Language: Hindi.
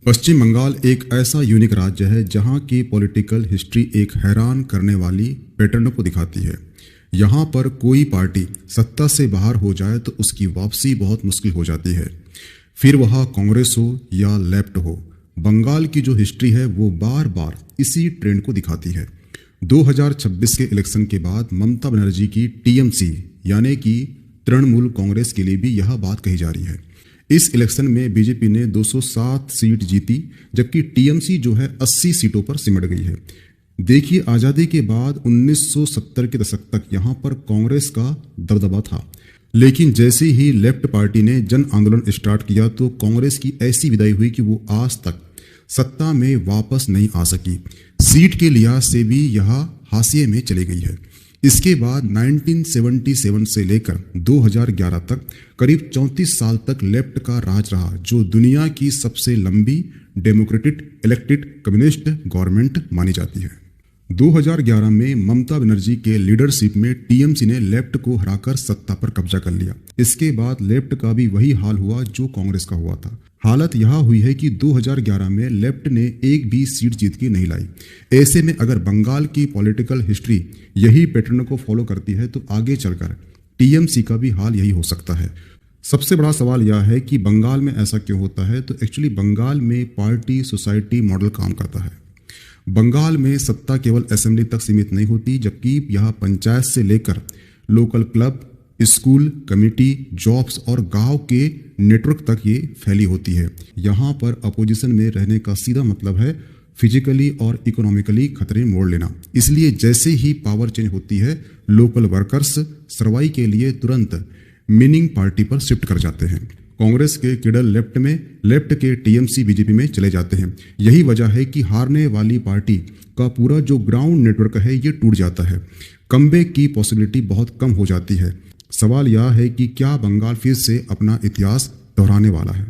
पश्चिम बंगाल एक ऐसा यूनिक राज्य है जहां की पॉलिटिकल हिस्ट्री एक हैरान करने वाली पैटर्न को दिखाती है। यहां पर कोई पार्टी सत्ता से बाहर हो जाए तो उसकी वापसी बहुत मुश्किल हो जाती है, फिर वह कांग्रेस हो या लेफ्ट हो। बंगाल की जो हिस्ट्री है वो बार बार इसी ट्रेंड को दिखाती है। 2026 के इलेक्शन के बाद ममता बनर्जी की टीएमसी यानी कि तृणमूल कांग्रेस के लिए भी यह बात कही जा रही है। इस इलेक्शन में बीजेपी ने 207 सीट जीती, जबकि टीएमसी जो है 80 सीटों पर सिमट गई है। देखिए, आज़ादी के बाद 1970 के दशक तक यहाँ पर कांग्रेस का दबदबा था, लेकिन जैसे ही लेफ्ट पार्टी ने जन आंदोलन स्टार्ट किया तो कांग्रेस की ऐसी विदाई हुई कि वो आज तक सत्ता में वापस नहीं आ सकी। सीट के लिहाज से भी यह हाशिए में चली गई है। इसके बाद 1977 से लेकर 2011 तक करीब 34 साल तक लेफ्ट का राज रहा, जो दुनिया की सबसे लंबी डेमोक्रेटिक इलेक्टेड कम्युनिस्ट गवर्नमेंट मानी जाती है। 2011 में ममता बनर्जी के लीडरशिप में टीएमसी ने लेफ्ट को हराकर सत्ता पर कब्जा कर लिया। इसके बाद लेफ्ट का भी वही हाल हुआ जो कांग्रेस का हुआ था। हालत यह हुई है कि 2011 में लेफ्ट ने एक भी सीट जीत के नहीं लाई। ऐसे में अगर बंगाल की पॉलिटिकल हिस्ट्री यही पैटर्न को फॉलो करती है तो आगे चलकर टीएमसी का भी हाल यही हो सकता है। सबसे बड़ा सवाल यह है कि बंगाल में ऐसा क्यों होता है। तो एक्चुअली बंगाल में पार्टी सोसाइटी मॉडल काम करता है। बंगाल में सत्ता केवल असेंबली तक सीमित नहीं होती, जबकि यह पंचायत से लेकर local club, school, committee, jobs और गांव के नेटवर्क तक ये फैली होती है। यहाँ पर अपोजिशन में रहने का सीधा मतलब है फिजिकली और इकोनॉमिकली खतरे मोड़ लेना। इसलिए जैसे ही पावर चेंज होती है, लोकल वर्कर्स सर्वाई के लिए तुरंत मीनिंग पार्टी पर शिफ्ट कर जाते हैं। कांग्रेस के किडल लेफ्ट में, लेफ्ट के टीएमसी बीजेपी में चले जाते हैं। यही वजह है कि हारने वाली पार्टी का पूरा जो ग्राउंड नेटवर्क है ये टूट जाता है। कमबैक की पॉसिबिलिटी बहुत कम हो जाती है। सवाल यह है कि क्या बंगाल फिर से अपना इतिहास दोहराने वाला है।